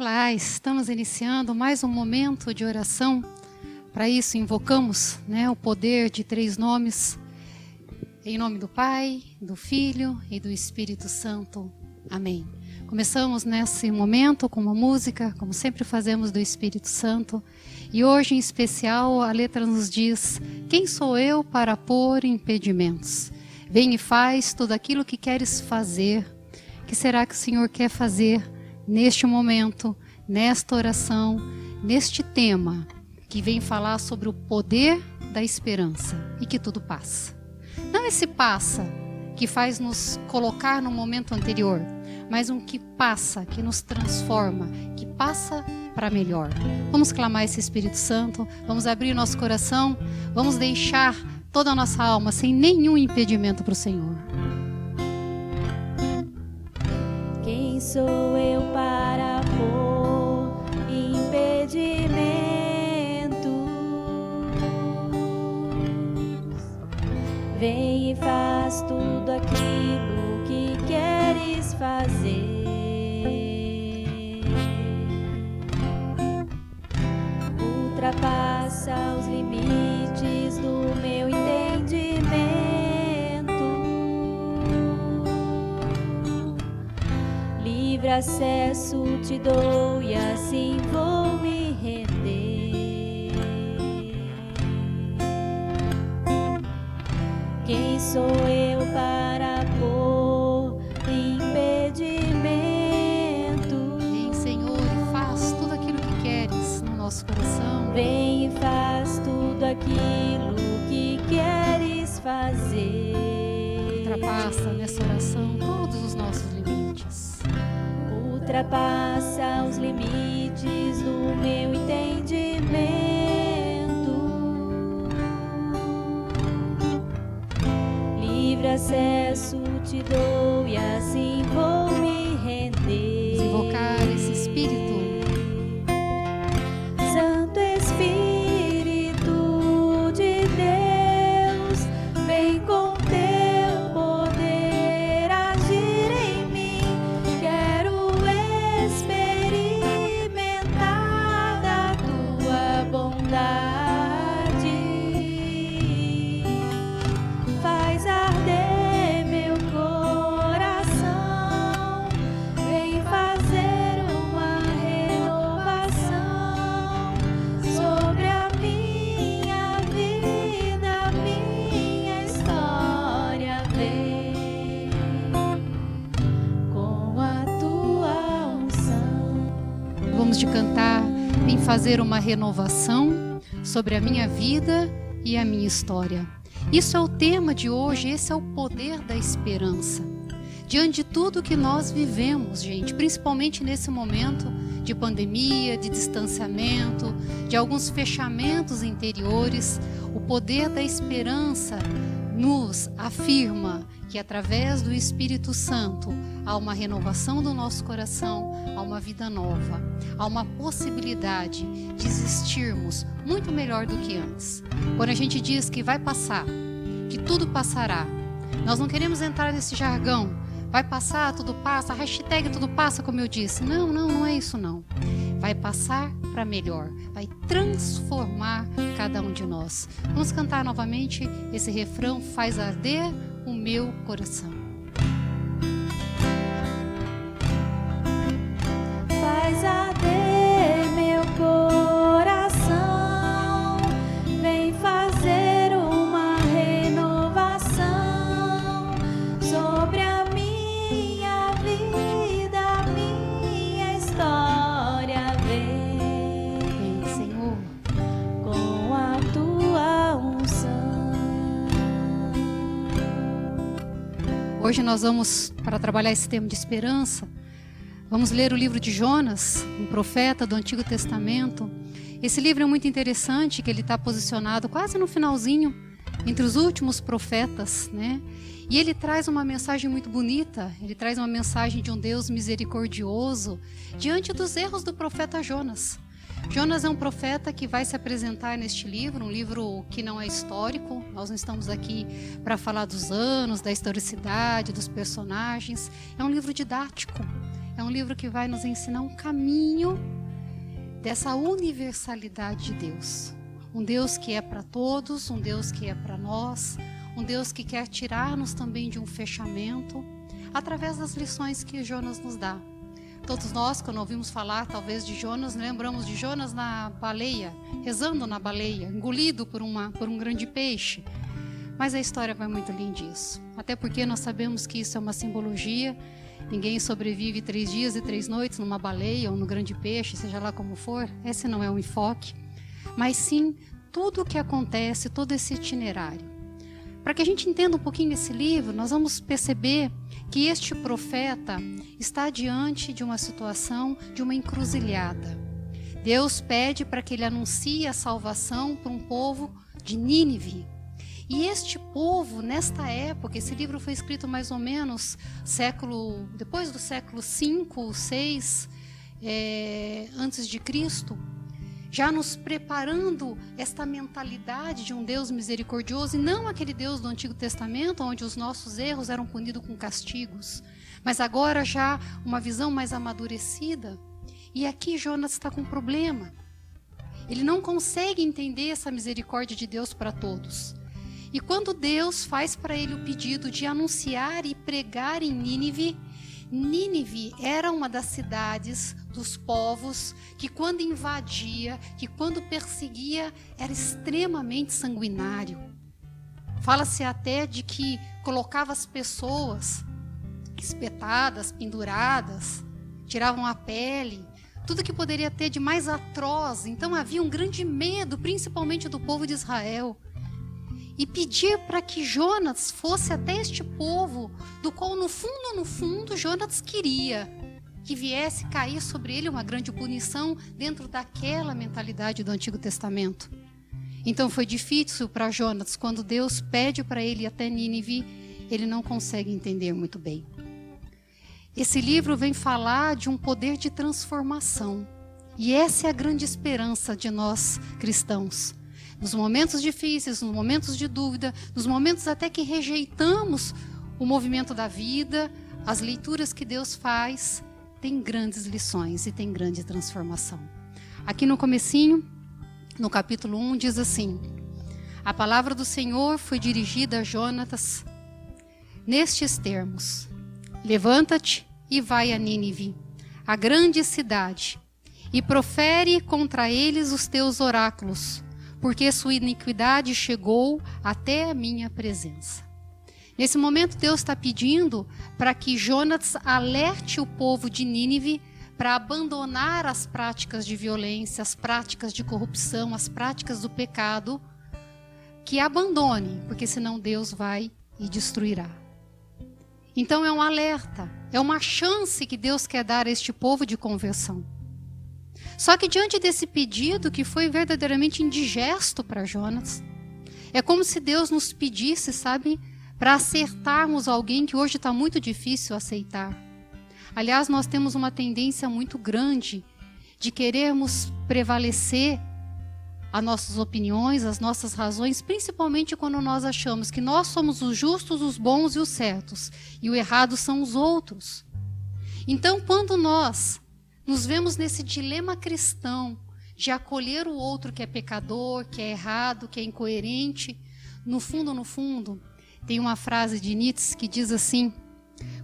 Olá, estamos iniciando mais um momento de oração. Para isso, invocamos, o poder de 3 nomes. Em nome do Pai, do Filho e do Espírito Santo. Amém. Começamos nesse momento com uma música, como sempre fazemos, do Espírito Santo. E hoje, em especial, a letra nos diz: quem sou eu para pôr impedimentos? Vem e faz tudo aquilo que queres fazer. O que será que o Senhor quer fazer neste momento, nesta oração, neste tema que vem falar sobre o poder da esperança e que tudo passa? Não esse passa que faz nos colocar no momento anterior, mas um que passa, que nos transforma, que passa para melhor. Vamos clamar esse Espírito Santo, vamos abrir nosso coração, vamos deixar toda a nossa alma sem nenhum impedimento para o Senhor. Quem sou eu para pôr impedimentos? Vem e faz tudo aquilo que queres fazer. Ultrapassa os limites do meu entendimento. Livre acesso te dou e assim vou me render. Quem sou eu para pôr impedimento? Vem, Senhor, e faz tudo aquilo que queres no nosso coração. Vem e faz tudo aquilo que queres fazer. Ultrapassa nessa oração todos os nossos limites. Ultrapassa os limites do meu entendimento. Livre acesso te dou e assim vou me render. Vamos invocar esse Espírito. Santo Espírito de Deus, vem com teu poder agir em mim. Quero experimentar da tua bondade. Faz arder meu coração. Vem fazer uma renovação sobre a minha vida, minha história. Vem com a tua unção. Vamos de cantar, vem fazer uma renovação sobre a minha vida e a minha história. Isso é o tema de hoje, esse é o poder da esperança. Diante de tudo que nós vivemos, gente, principalmente nesse momento de pandemia, de distanciamento, de alguns fechamentos interiores, o poder da esperança nos afirma que através do Espírito Santo há uma renovação do nosso coração, há uma vida nova, há uma possibilidade de existirmos muito melhor do que antes. Quando a gente diz que vai passar, que tudo passará, nós não queremos entrar nesse jargão, vai passar, tudo passa, hashtag tudo passa, como eu disse. Não é isso não. Vai passar para melhor, vai transformar cada um de nós. Vamos cantar novamente esse refrão, faz arder o meu coração. Faz arder meu coração, vem fazer uma renovação sobre a minha vida, minha história. Vem, Senhor, com a tua unção. hoje nós vamos, para trabalhar esse tema de esperança, vamos ler o livro de Jonas, um profeta do Antigo Testamento. Esse livro é muito interessante, que ele está posicionado quase no finalzinho, entre os últimos profetas, E ele traz uma mensagem muito bonita, ele traz uma mensagem de um Deus misericordioso diante dos erros do profeta Jonas. Jonas é um profeta que vai se apresentar neste livro, um livro que não é histórico. Nós não estamos aqui para falar dos anos, da historicidade, dos personagens. É um livro didático. é um livro que vai nos ensinar um caminho dessa universalidade de Deus. Um Deus que é para todos, um Deus que é para nós, um Deus que quer tirar-nos também de um fechamento, através das lições que Jonas nos dá. Todos nós, quando ouvimos falar talvez de Jonas, lembramos de Jonas na baleia, rezando na baleia, engolido por um grande peixe. Mas a história vai muito além disso. Até porque nós sabemos que isso é uma simbologia. Ninguém sobrevive 3 dias e 3 noites numa baleia ou no grande peixe, seja lá como for. Esse não é o enfoque. Mas sim, tudo o que acontece, todo esse itinerário. Para que a gente entenda um pouquinho esse livro, nós vamos perceber que este profeta está diante de uma situação, de uma encruzilhada. Deus pede para que ele anuncie a salvação para um povo de Nínive. E este povo, nesta época, esse livro foi escrito mais ou menos depois do século 5 ou 6 antes de Cristo, já nos preparando esta mentalidade de um Deus misericordioso, e não aquele Deus do Antigo Testamento, onde os nossos erros eram punidos com castigos, mas agora já uma visão mais amadurecida. E aqui Jonas está com um problema. Ele não consegue entender essa misericórdia de Deus para todos. E quando Deus faz para ele o pedido de anunciar e pregar em Nínive, Nínive era uma das cidades dos povos que quando invadia, que quando perseguia, era extremamente sanguinário. Fala-se até de que colocava as pessoas espetadas, penduradas, tiravam a pele, tudo que poderia ter de mais atroz. Então havia um grande medo, principalmente do povo de Israel. E pedir para que Jonas fosse até este povo, do qual no fundo, Jonas queria que viesse cair sobre ele uma grande punição dentro daquela mentalidade do Antigo Testamento. Então foi difícil para Jonas, quando Deus pede para ele ir até Nínive, ele não consegue entender muito bem. Esse livro vem falar de um poder de transformação. E essa é a grande esperança de nós cristãos. Nos momentos difíceis, nos momentos de dúvida, nos momentos até que rejeitamos o movimento da vida, as leituras que Deus faz, tem grandes lições e tem grande transformação. Aqui no comecinho, no capítulo 1, diz assim: a palavra do Senhor foi dirigida a Jonatas nestes termos: levanta-te e vai a Nínive, a grande cidade, e profere contra eles os teus oráculos, porque sua iniquidade chegou até a minha presença. Nesse momento, Deus está pedindo para que Jonas alerte o povo de Nínive para abandonar as práticas de violência, as práticas de corrupção, as práticas do pecado, que abandone, porque senão Deus vai e destruirá. Então é um alerta, é uma chance que Deus quer dar a este povo de conversão. Só que diante desse pedido, que foi verdadeiramente indigesto para Jonas, é como se Deus nos pedisse, sabe, para acertarmos alguém que hoje está muito difícil aceitar. Aliás, nós temos uma tendência muito grande de querermos prevalecer as nossas opiniões, as nossas razões, principalmente quando nós achamos que nós somos os justos, os bons e os certos, e o errado são os outros. Então, quando nós nos vemos nesse dilema cristão de acolher o outro que é pecador, que é errado, que é incoerente, no fundo, tem uma frase de Nietzsche que diz assim: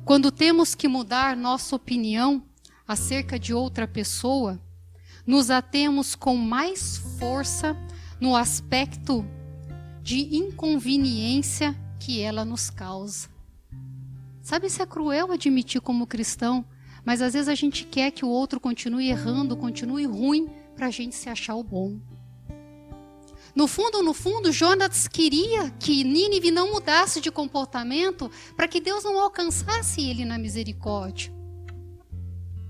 quando temos que mudar nossa opinião acerca de outra pessoa, nos atemos com mais força no aspecto de inconveniência que ela nos causa. Sabe, isso é cruel admitir como cristão, mas às vezes a gente quer que o outro continue errando, continue ruim, para a gente se achar o bom. No fundo, Jonas queria que Nínive não mudasse de comportamento para que Deus não alcançasse ele na misericórdia.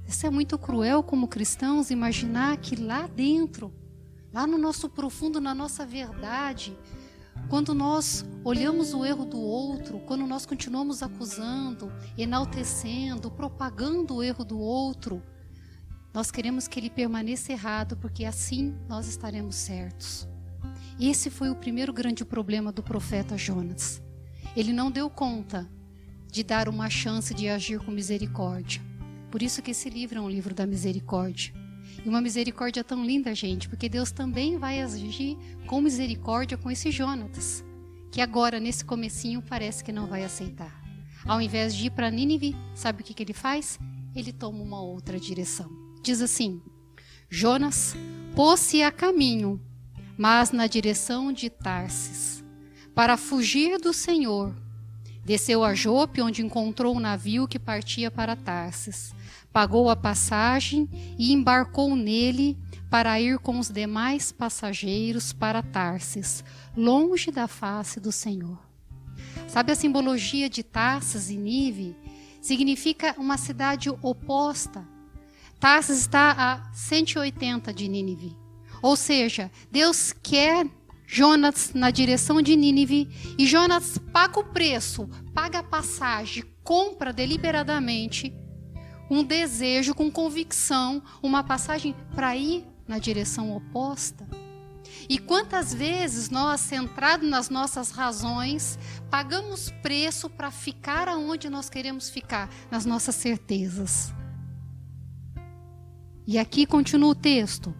Isso é muito cruel como cristãos, imaginar que lá dentro, lá no nosso profundo, na nossa verdade, quando nós olhamos o erro do outro, quando nós continuamos acusando, enaltecendo, propagando o erro do outro, nós queremos que ele permaneça errado, porque assim nós estaremos certos. Esse foi o primeiro grande problema do profeta Jonas. Ele não deu conta de dar uma chance de agir com misericórdia. Por isso que esse livro é um livro da misericórdia. E uma misericórdia tão linda, gente, porque Deus também vai agir com misericórdia com esse Jonatas, que agora, nesse comecinho, parece que não vai aceitar. Ao invés de ir para Nínive, sabe o que ele faz? Ele toma uma outra direção. Diz assim: Jonas pôs-se a caminho, mas na direção de Tarsis, para fugir do Senhor. Desceu a Jope, onde encontrou um navio que partia para Tarsis. Pagou a passagem e embarcou nele para ir com os demais passageiros para Tarsis, longe da face do Senhor. Sabe a simbologia de Tarsis e Nínive? Significa uma cidade oposta. Tarsis está a 180 de Nínive. Ou seja, Deus quer Jonas na direção de Nínive e Jonas paga o preço, paga a passagem, compra deliberadamente um desejo com convicção, uma passagem para ir na direção oposta. E quantas vezes nós, centrados nas nossas razões, pagamos preço para ficar aonde nós queremos ficar, nas nossas certezas. E aqui continua o texto.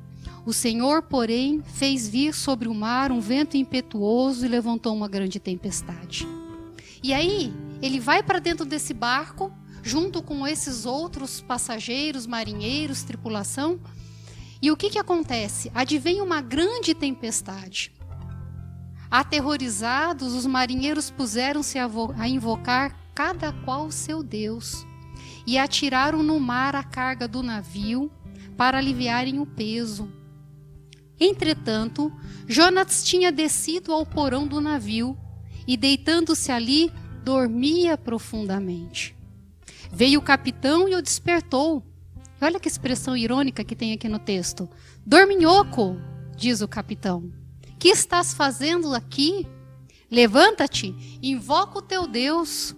O Senhor, porém, fez vir sobre o mar um vento impetuoso e levantou uma grande tempestade. E aí, ele vai para dentro desse barco, junto com esses outros passageiros, marinheiros, tripulação. E o que acontece? Advém uma grande tempestade. Aterrorizados, os marinheiros puseram-se a invocar cada qual seu Deus e atiraram no mar a carga do navio para aliviarem o peso. Entretanto, Jonas tinha descido ao porão do navio e, deitando-se ali, dormia profundamente. Veio o capitão e o despertou. Olha que expressão irônica que tem aqui no texto. Dorminhoco, diz o capitão. Que estás fazendo aqui? Levanta-te, invoca o teu Deus,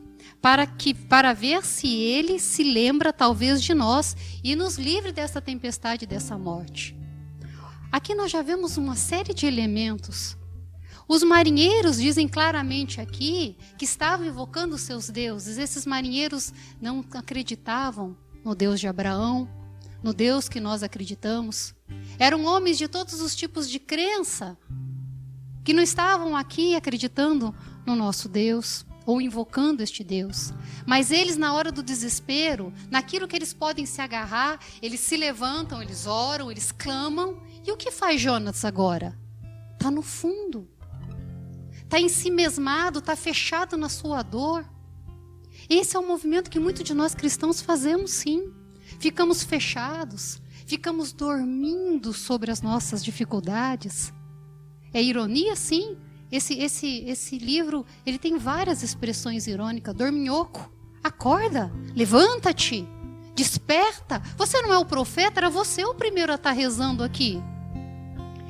para ver se ele se lembra talvez de nós e nos livre dessa tempestade, dessa morte. Aqui nós já vemos uma série de elementos. Os marinheiros dizem claramente aqui que estavam invocando os seus deuses. Esses marinheiros não acreditavam no Deus de Abraão, no Deus que nós acreditamos. Eram homens de todos os tipos de crença, que não estavam aqui acreditando no nosso Deus, ou invocando este Deus. Mas eles, na hora do desespero, naquilo que eles podem se agarrar, eles se levantam, eles oram, eles clamam. E o que faz Jonas agora? Está no fundo. Está ensimesmado, está fechado na sua dor. Esse é um movimento que muitos de nós cristãos fazemos, sim. Ficamos fechados, ficamos dormindo sobre as nossas dificuldades. É ironia, sim. Esse livro, ele tem várias expressões irônicas. Dorminhoco, acorda, levanta-te, desperta. Você não é o profeta, era você o primeiro a estar rezando aqui.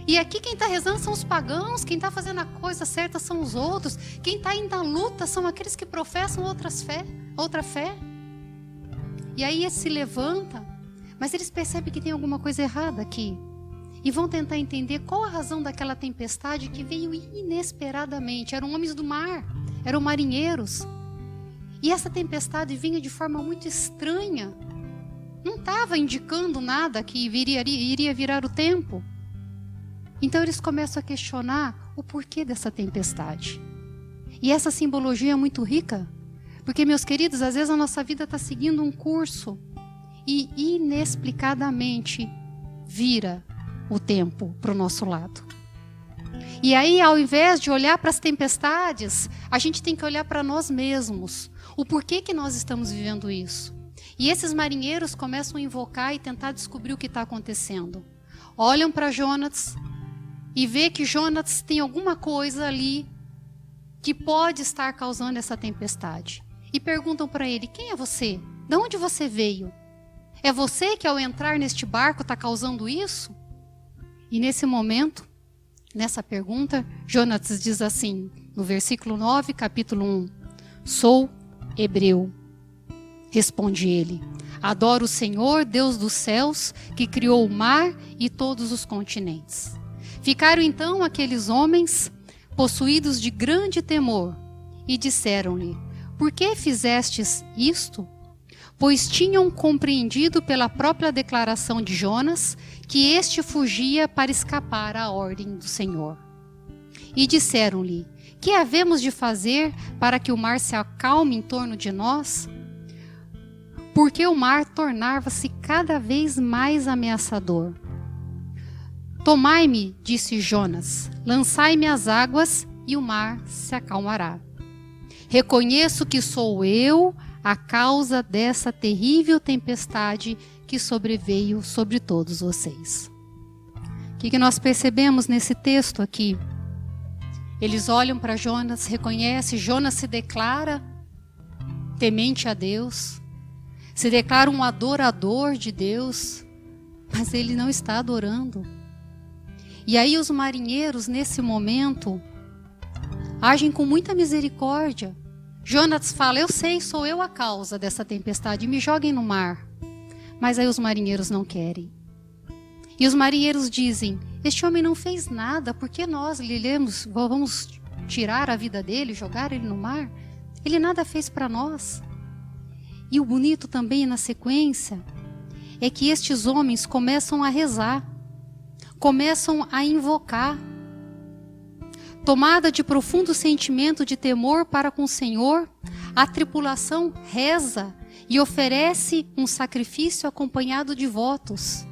E aqui quem está rezando são os pagãos, quem está fazendo a coisa certa são os outros. Quem está indo à luta são aqueles que professam outra fé. E aí eles se levanta, mas eles percebem que tem alguma coisa errada aqui. E vão tentar entender qual a razão daquela tempestade que veio inesperadamente. Eram homens do mar, eram marinheiros. E essa tempestade vinha de forma muito estranha. Não estava indicando nada que iria virar o tempo. Então eles começam a questionar o porquê dessa tempestade. E essa simbologia é muito rica. Porque, meus queridos, às vezes a nossa vida está seguindo um curso e inexplicadamente vira o tempo para o nosso lado. E aí, ao invés de olhar para as tempestades, a gente tem que olhar para nós mesmos. O porquê que nós estamos vivendo isso. E esses marinheiros começam a invocar e tentar descobrir o que está acontecendo. Olham para Jonas e vê que Jonas tem alguma coisa ali que pode estar causando essa tempestade. E perguntam para ele, quem é você? De onde você veio? É você que ao entrar neste barco está causando isso? E nesse momento, nessa pergunta, Jonas diz assim, no versículo 9, capítulo 1. Sou hebreu. Responde ele. Adoro o Senhor, Deus dos céus, que criou o mar e todos os continentes. Ficaram então aqueles homens possuídos de grande temor e disseram-lhe, por que fizestes isto? pois tinham compreendido pela própria declaração de Jonas que este fugia para escapar à ordem do Senhor. E disseram-lhe: que havemos de fazer para que o mar se acalme em torno de nós? Porque o mar tornava-se cada vez mais ameaçador. Tomai-me, disse Jonas, lançai-me às águas e o mar se acalmará. Reconheço que sou eu a causa dessa terrível tempestade que sobreveio sobre todos vocês. O que nós percebemos nesse texto aqui? Eles olham para Jonas, reconhecem, Jonas se declara temente a Deus, se declara um adorador de Deus, mas ele não está adorando. E aí os marinheiros, nesse momento, agem com muita misericórdia. Jonas fala: eu sei, sou eu a causa dessa tempestade, me joguem no mar. Mas aí os marinheiros não querem. E os marinheiros dizem: este homem não fez nada, por que nós vamos tirar a vida dele, jogar ele no mar? Ele nada fez para nós. E o bonito também na sequência é que estes homens começam a rezar, começam a invocar. Tomada de profundo sentimento de temor para com o Senhor, a tripulação reza e oferece um sacrifício acompanhado de votos.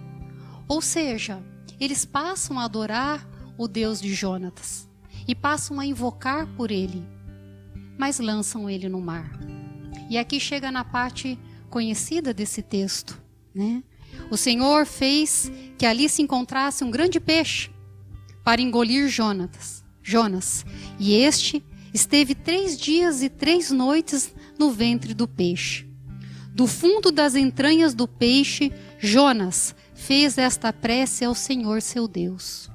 Ou seja, eles passam a adorar o Deus de Jonatas e passam a invocar por ele, mas lançam ele no mar. E aqui chega na parte conhecida desse texto, né? O Senhor fez que ali se encontrasse um grande peixe para engolir Jonas, e este esteve 3 dias e 3 noites no ventre do peixe. Do fundo das entranhas do peixe, Jonas fez esta prece ao Senhor seu Deus.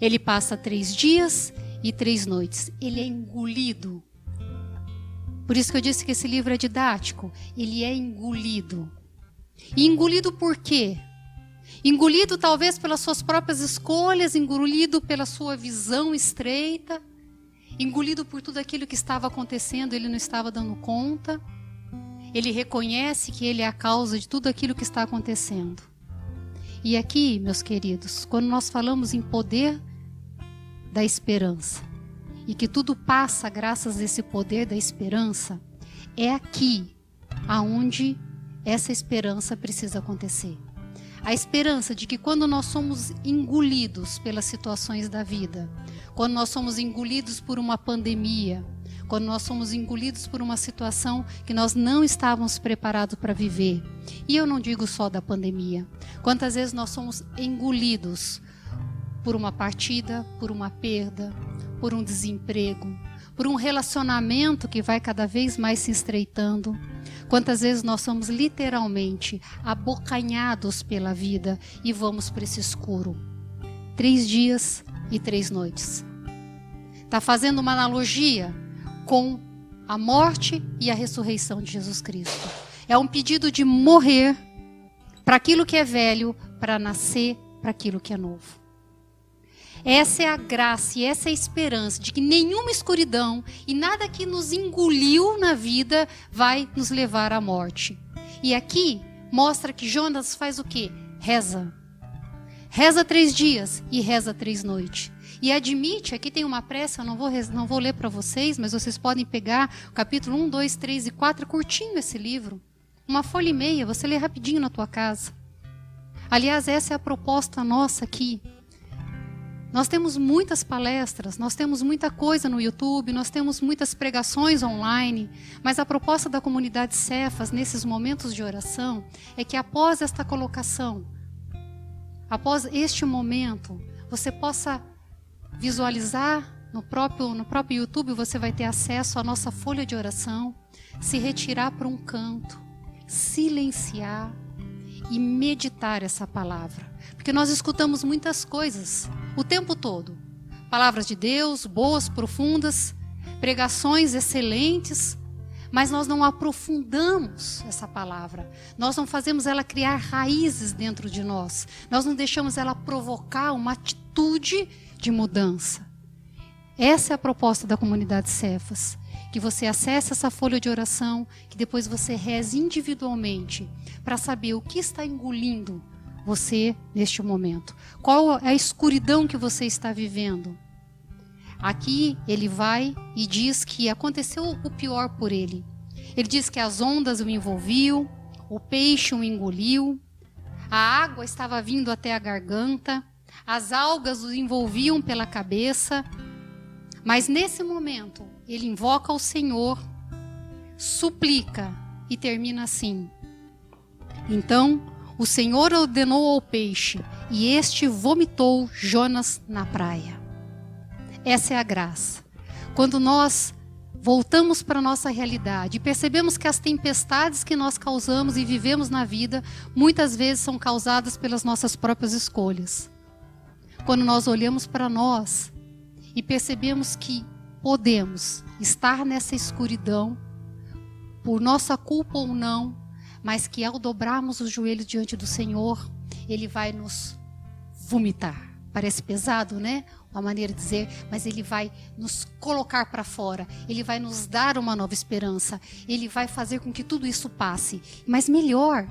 Ele passa 3 dias e 3 noites. Ele é engolido. Por isso que eu disse que esse livro é didático. Ele é engolido. E engolido por quê? Engolido talvez pelas suas próprias escolhas, engolido pela sua visão estreita, engolido por tudo aquilo que estava acontecendo, ele não estava dando conta. Ele reconhece que ele é a causa de tudo aquilo que está acontecendo. E aqui, meus queridos, quando nós falamos em poder da esperança, e que tudo passa graças a esse poder da esperança, é aqui aonde essa esperança precisa acontecer. A esperança de que quando nós somos engolidos pelas situações da vida, quando nós somos engolidos por uma pandemia, quando nós somos engolidos por uma situação que nós não estávamos preparados para viver. E eu não digo só da pandemia. Quantas vezes nós somos engolidos por uma partida, por uma perda, por um desemprego, por um relacionamento que vai cada vez mais se estreitando. Quantas vezes nós somos literalmente abocanhados pela vida e vamos para esse escuro. 3 dias e 3 noites. Está fazendo uma analogia com a morte e a ressurreição de Jesus Cristo. É um pedido de morrer para aquilo que é velho, para nascer para aquilo que é novo. Essa é a graça e essa é a esperança de que nenhuma escuridão e nada que nos engoliu na vida vai nos levar à morte. E aqui mostra que Jonas faz o quê? Reza. Reza 3 dias e reza 3 noites. E admite, aqui tem uma prece, eu não vou ler para vocês, mas vocês podem pegar o capítulo 1, 2, 3 e 4, é curtinho esse livro. 1 folha e meia, você lê rapidinho na tua casa. Aliás, essa é a proposta nossa aqui. Nós temos muitas palestras, nós temos muita coisa no YouTube, nós temos muitas pregações online, mas a proposta da comunidade Cefas, nesses momentos de oração, é que após esta colocação, após este momento, você possa visualizar no próprio YouTube, você vai ter acesso à nossa folha de oração, se retirar para um canto, silenciar e meditar essa palavra. Porque nós escutamos muitas coisas o tempo todo. Palavras de Deus, boas, profundas, pregações excelentes, mas nós não aprofundamos essa palavra. Nós não fazemos ela criar raízes dentro de nós. Nós não deixamos ela provocar uma atitude de mudança. Essa é a proposta da comunidade Cefas. Que você acesse essa folha de oração, que depois você reze individualmente para saber o que está engolindo você neste momento. Qual é a escuridão que você está vivendo? Aqui ele vai e diz que aconteceu o pior por ele. Ele diz que as ondas o envolviam, o peixe o engoliu, a água estava vindo até a garganta, as algas o envolviam pela cabeça. Mas nesse momento, ele invoca o Senhor, suplica e termina assim. Então, o Senhor ordenou ao peixe e este vomitou Jonas na praia. Essa é a graça. Quando nós voltamos para a nossa realidade e percebemos que as tempestades que nós causamos e vivemos na vida, muitas vezes são causadas pelas nossas próprias escolhas. Quando nós olhamos para nós e percebemos que podemos estar nessa escuridão, por nossa culpa ou não, mas que ao dobrarmos os joelhos diante do Senhor, Ele vai nos vomitar. Parece pesado, né? Uma maneira de dizer, mas Ele vai nos colocar para fora. Ele vai nos dar uma nova esperança. Ele vai fazer com que tudo isso passe. Mas melhor,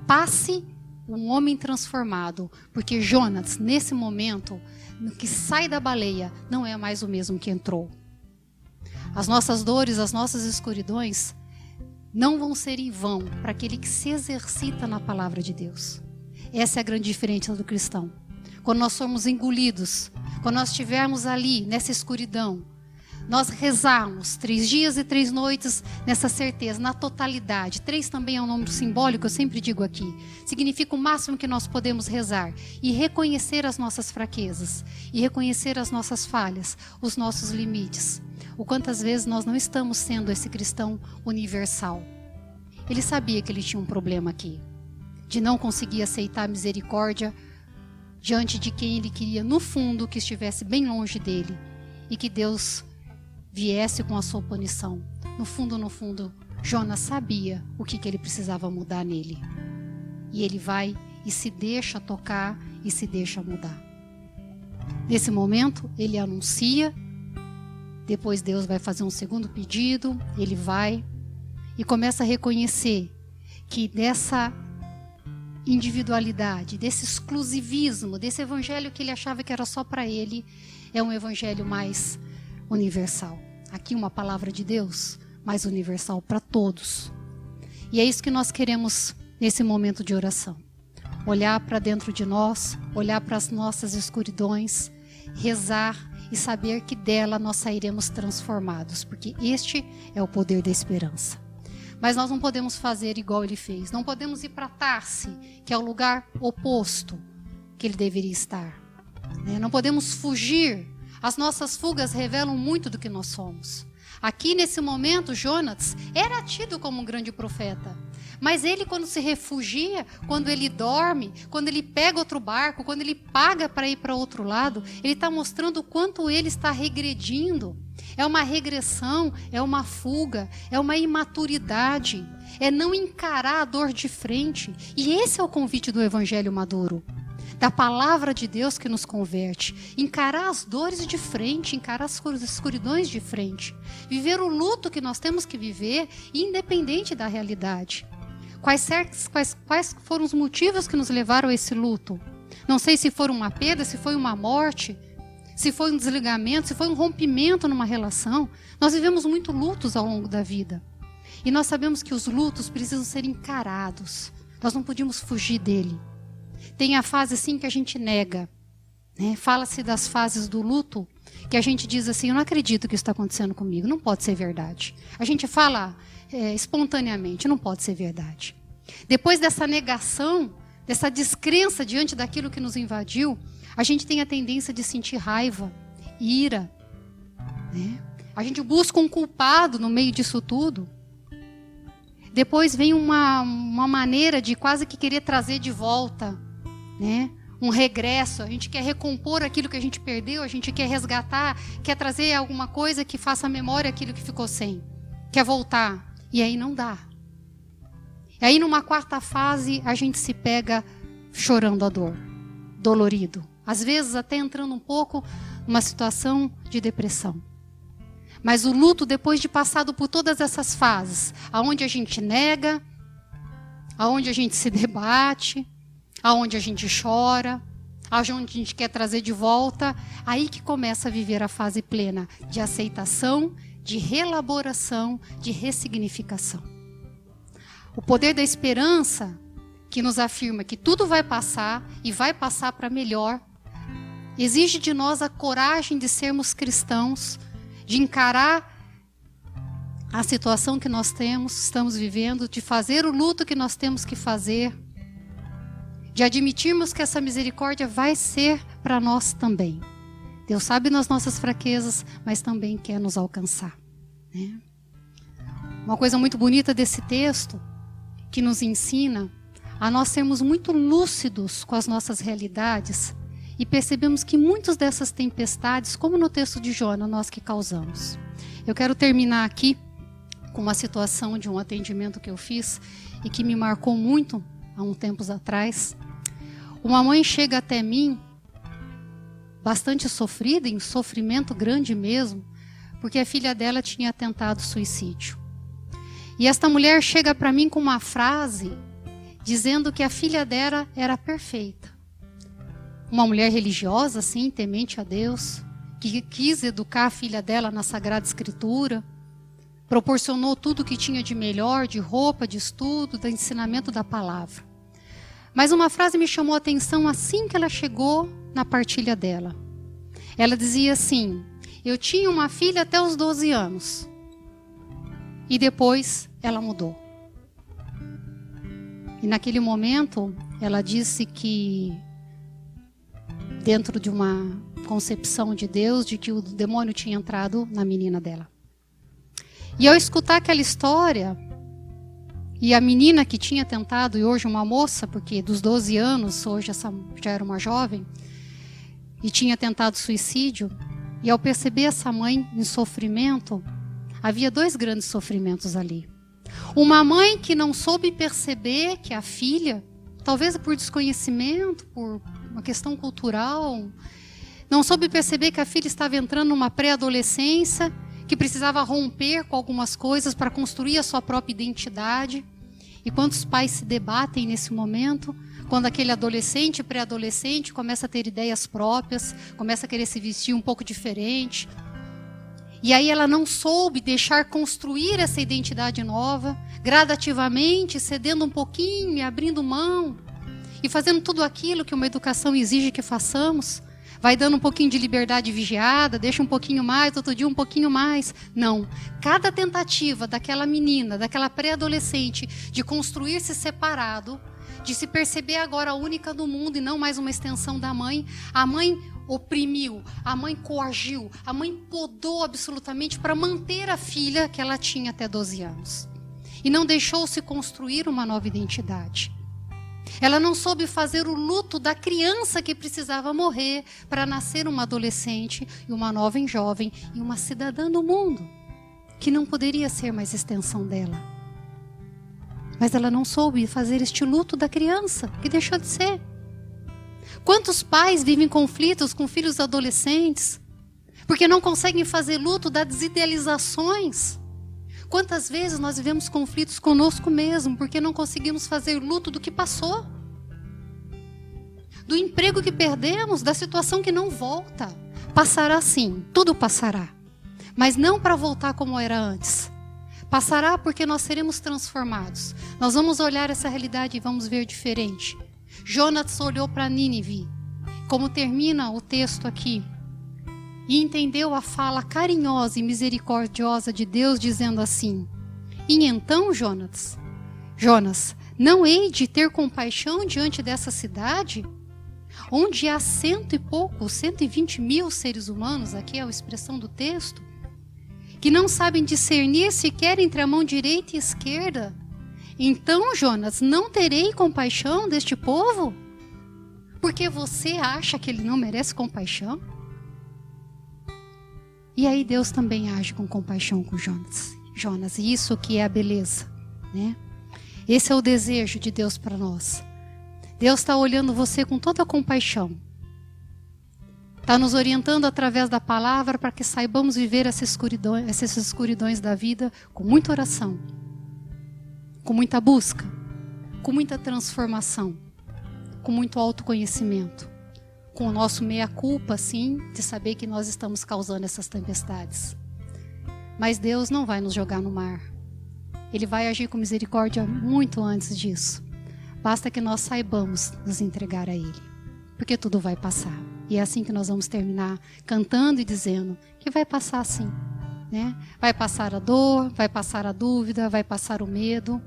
passe um homem transformado. Porque Jonas, nesse momento, no que sai da baleia, não é mais o mesmo que entrou. As nossas dores, as nossas escuridões não vão ser em vão para aquele que se exercita na palavra de Deus. Essa é a grande diferença do cristão. Quando nós somos engolidos, quando nós estivermos ali nessa escuridão, nós rezarmos 3 dias e 3 noites nessa certeza, na totalidade. 3 também é um número simbólico, eu sempre digo aqui. Significa o máximo que nós podemos rezar e reconhecer as nossas fraquezas, e reconhecer as nossas falhas, os nossos limites. O quantas vezes nós não estamos sendo esse cristão universal. Ele sabia que ele tinha um problema aqui, de não conseguir aceitar a misericórdia diante de quem ele queria, no fundo, que estivesse bem longe dele, e que Deus viesse com a sua punição. No fundo, Jonas sabia o que ele precisava mudar nele. E ele vai e se deixa tocar e se deixa mudar. Nesse momento, ele anuncia. Depois Deus vai fazer um segundo pedido. Ele vai e começa a reconhecer que dessa individualidade, desse exclusivismo, desse evangelho que ele achava que era só para ele, é um evangelho mais universal. Aqui uma palavra de Deus mais universal para todos. E é isso que nós queremos nesse momento de oração. Olhar para dentro de nós, olhar para as nossas escuridões, rezar e saber que dela nós sairemos transformados, porque este é o poder da esperança. Mas nós não podemos fazer igual ele fez. Não podemos ir para Tarse, que é o lugar oposto que ele deveria estar. Não podemos fugir. As nossas fugas revelam muito do que nós somos. Aqui nesse momento, Jonas era tido como um grande profeta. Mas ele, quando se refugia, quando ele dorme, quando ele pega outro barco, quando ele paga para ir para outro lado, ele está mostrando o quanto ele está regredindo. É uma regressão, é uma fuga, é uma imaturidade, é não encarar a dor de frente. E esse é o convite do Evangelho maduro, da palavra de Deus que nos converte. Encarar as dores de frente, encarar as escuridões de frente. Viver o luto que nós temos que viver, independente da realidade. Quais foram os motivos que nos levaram a esse luto? Não sei se foi uma perda, se foi uma morte, se foi um desligamento, se foi um rompimento numa relação. Nós vivemos muito lutos ao longo da vida. E nós sabemos que os lutos precisam ser encarados. Nós não podemos fugir dele. Tem a fase assim que a gente nega. Fala-se das fases do luto, que a gente diz assim, eu não acredito que isso está acontecendo comigo, não pode ser verdade. A gente fala espontaneamente, não pode ser verdade. Depois dessa negação, dessa descrença diante daquilo que nos invadiu, a gente tem a tendência de sentir raiva, ira. A gente busca um culpado no meio disso tudo. Depois vem uma maneira de quase que querer trazer de volta, um regresso. A gente quer recompor aquilo que a gente perdeu, a gente quer resgatar, quer trazer alguma coisa que faça a memória aquilo que ficou sem. Quer voltar. E aí não dá. E aí numa quarta fase a gente se pega chorando a dor, dolorido, às vezes até entrando um pouco numa situação de depressão. Mas o luto, depois de passado por todas essas fases, aonde a gente nega, aonde a gente se debate, aonde a gente chora, aonde a gente quer trazer de volta, aí que começa a viver a fase plena de aceitação, de reelaboração, de ressignificação. O poder da esperança, que nos afirma que tudo vai passar e vai passar para melhor, exige de nós a coragem de sermos cristãos, de encarar a situação que nós estamos vivendo, de fazer o luto que nós temos que fazer, de admitirmos que essa misericórdia vai ser para nós também. Deus sabe das nossas fraquezas, mas também quer nos alcançar, né? Uma coisa muito bonita desse texto, que nos ensina a nós sermos muito lúcidos com as nossas realidades e percebemos que muitas dessas tempestades, como no texto de Jonas, nós que causamos. Eu quero terminar aqui com uma situação de um atendimento que eu fiz e que me marcou muito há uns tempos atrás. Uma mãe chega até mim, bastante sofrida, em sofrimento grande mesmo, porque a filha dela tinha tentado suicídio. E esta mulher chega para mim com uma frase dizendo que a filha dela era perfeita. Uma mulher religiosa, sim, temente a Deus, que quis educar a filha dela na Sagrada Escritura, proporcionou tudo o que tinha de melhor, de roupa, de estudo, do ensinamento da palavra. Mas uma frase me chamou a atenção assim que ela chegou na partilha dela. Ela dizia assim: eu tinha uma filha até os 12 anos. E depois ela mudou. E naquele momento ela disse que, dentro de uma concepção de Deus, de que o demônio tinha entrado na menina dela. E ao escutar aquela história, e a menina que tinha tentado, e hoje uma moça, porque dos 12 anos, hoje essa já era uma jovem, e tinha tentado suicídio, e ao perceber essa mãe em sofrimento, havia dois grandes sofrimentos ali. Uma mãe que não soube perceber que a filha, talvez por desconhecimento, por uma questão cultural, não soube perceber que a filha estava entrando numa pré-adolescência, que precisava romper com algumas coisas para construir a sua própria identidade. E quantos pais se debatem nesse momento, quando aquele adolescente, pré-adolescente, começa a ter ideias próprias, começa a querer se vestir um pouco diferente. E aí ela não soube deixar construir essa identidade nova, gradativamente, cedendo um pouquinho e abrindo mão, e fazendo tudo aquilo que uma educação exige que façamos. Vai dando um pouquinho de liberdade vigiada, deixa um pouquinho mais, outro dia um pouquinho mais. Não. Cada tentativa daquela menina, daquela pré-adolescente, de construir-se separado, de se perceber agora a única do mundo e não mais uma extensão da mãe, a mãe oprimiu, a mãe coagiu, a mãe podou absolutamente para manter a filha que ela tinha até 12 anos. E não deixou-se construir uma nova identidade. Ela não soube fazer o luto da criança que precisava morrer para nascer uma adolescente e uma nova jovem e uma cidadã do mundo, que não poderia ser mais extensão dela. Mas ela não soube fazer este luto da criança, que deixou de ser. Quantos pais vivem conflitos com filhos adolescentes, porque não conseguem fazer luto das idealizações? Quantas vezes nós vivemos conflitos conosco mesmo, porque não conseguimos fazer luto do que passou? Do emprego que perdemos, da situação que não volta. Passará sim, tudo passará. Mas não para voltar como era antes. Passará porque nós seremos transformados. Nós vamos olhar essa realidade e vamos ver diferente. Jonas olhou para Nínive, como termina o texto aqui, e entendeu a fala carinhosa e misericordiosa de Deus, dizendo assim: e então, Jonas, não hei de ter compaixão diante dessa cidade, onde há 120 mil seres humanos, aqui é a expressão do texto, que não sabem discernir sequer entre a mão direita e esquerda? Então, Jonas, não terei compaixão deste povo? Porque você acha que ele não merece compaixão? E aí Deus também age com compaixão com Jonas. E isso que é a beleza, né? Esse é o desejo de Deus para nós. Deus está olhando você com toda a compaixão. Está nos orientando através da palavra para que saibamos viver essas escuridões da vida com muita oração, com muita busca, com muita transformação, com muito autoconhecimento, com o nosso meia-culpa, sim, de saber que nós estamos causando essas tempestades. Mas Deus não vai nos jogar no mar. Ele vai agir com misericórdia muito antes disso. Basta que nós saibamos nos entregar a Ele, porque tudo vai passar. E é assim que nós vamos terminar, cantando e dizendo que vai passar sim, né? Vai passar a dor, vai passar a dúvida, vai passar o medo,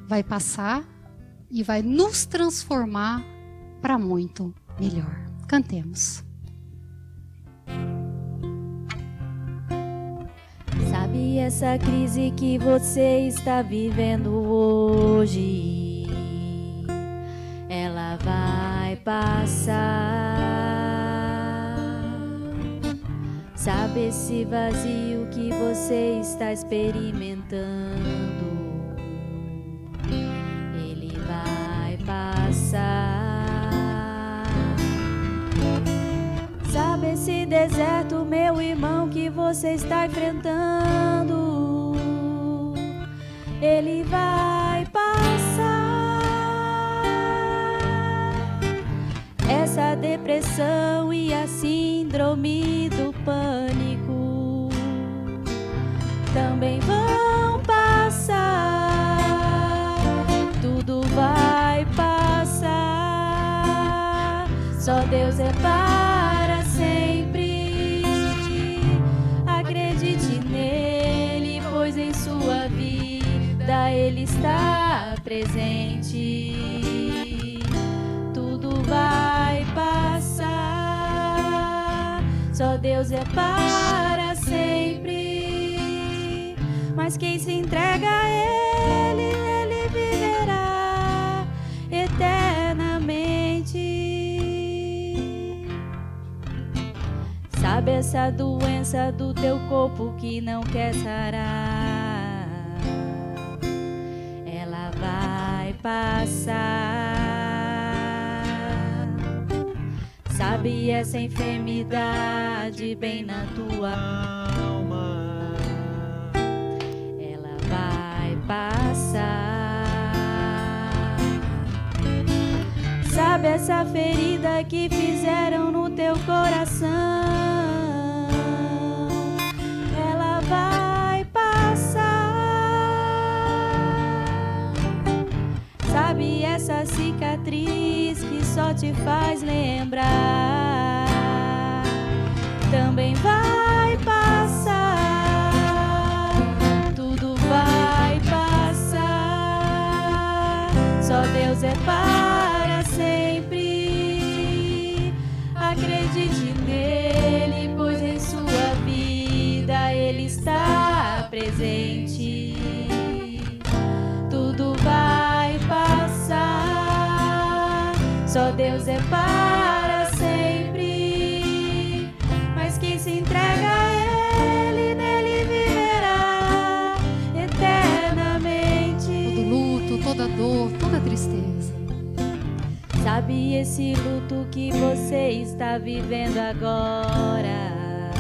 vai passar e vai nos transformar para muito melhor. Cantemos. Sabe essa crise que você está vivendo hoje? Ela vai passar. Sabe esse vazio que você está experimentando? Ele vai passar. Sabe esse deserto, meu irmão, que você está enfrentando? Ele vai passar. Essa depressão e a síndrome do pânico também vão passar. Tudo vai passar. Só Deus é para sempre. Acredite nele, pois em sua vida ele está presente. Tudo vai passar. Só Deus é para sempre. Mas quem se entrega a ele, ele viverá eternamente. Sabe essa doença do teu corpo que não quer sarar? Ela vai passar. Sabe essa enfermidade bem na tua alma? Ela vai passar. Sabe essa ferida que fizeram no teu coração? Ela vai passar. Sabe essa cicatriz que só te faz lembrar? Também vai passar. Tudo vai passar. Só Deus é para sempre. Acredite nele, pois em sua vida ele está presente. Tudo vai passar. Só Deus é para sempre. Mas quem se entrega a ele, nele viverá eternamente. Todo luto, toda dor, toda tristeza. Sabe esse luto que você está vivendo agora?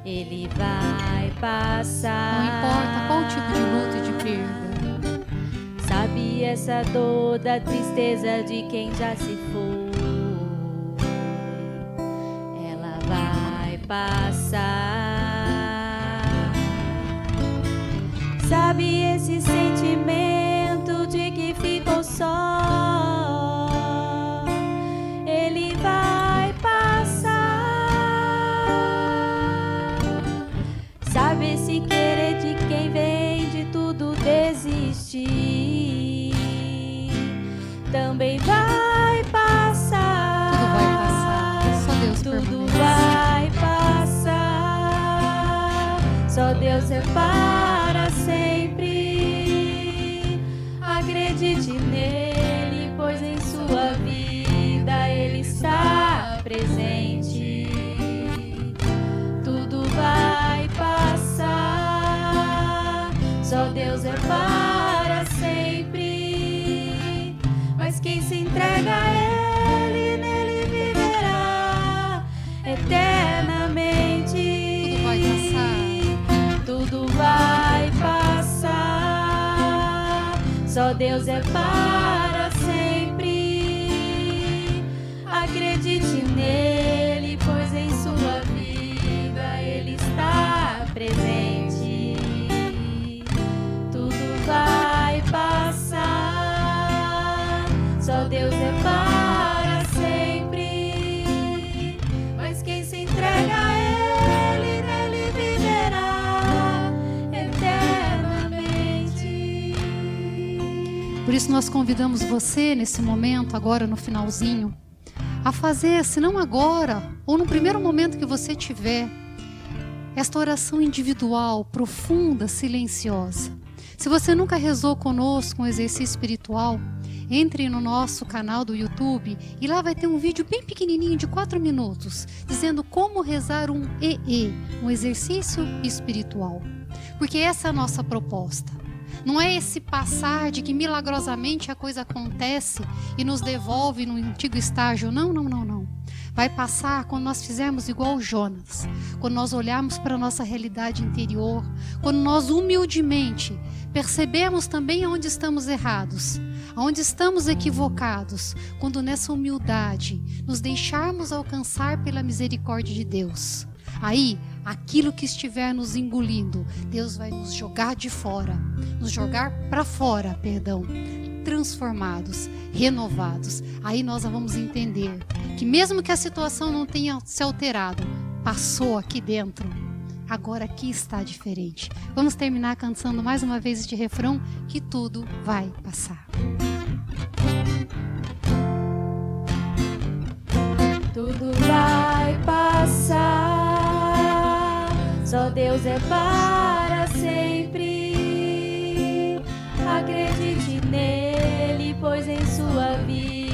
Ele vai passar. Não importa qual tipo de luto e de perda. Sabe essa dor da tristeza de quem já se foi? Ela vai passar. Sabe esse sentimento de que ficou só? Ele vai passar. Sabe esse querer de quem vem de tudo desistir? Também vai passar. Tudo vai passar. Só Deus Tudo permanece. vai passar. Só Deus é para sempre. Acredite nele, pois em sua vida ele está presente. Tudo vai passar. Só Deus é para sempre. Mas quem se entrega a ele, nele viverá Só Deus é para sempre. Acredite nele, pois em sua vida ele está presente. Tudo vai passar. Só Deus é para sempre. Mas quem se entrega a ele, nele viverá eternamente. Por isso nós convidamos você nesse momento, agora no finalzinho, a fazer, se não agora, ou no primeiro momento que você tiver, esta oração individual, profunda, silenciosa. Se você nunca rezou conosco um exercício espiritual, entre no nosso canal do YouTube e lá vai ter um vídeo bem pequenininho de 4 minutos, dizendo como rezar um EE, um exercício espiritual. Porque essa é a nossa proposta. Não é esse passar de que milagrosamente a coisa acontece e nos devolve no antigo estágio. Não, não, não, não. Vai passar quando nós fizermos igual Jonas, quando nós olharmos para a nossa realidade interior, quando nós humildemente percebemos também onde estamos errados, onde estamos equivocados, quando nessa humildade nos deixarmos alcançar pela misericórdia de Deus. Aí, aquilo que estiver nos engolindo, Deus vai nos jogar de fora, nos jogar para fora, transformados, renovados. Aí nós vamos entender que mesmo que a situação não tenha se alterado, passou aqui dentro, agora aqui está diferente. Vamos terminar cantando mais uma vez este refrão, que tudo vai passar. Tudo vai passar, só Deus é para sempre. Acredite nele, pois em sua vida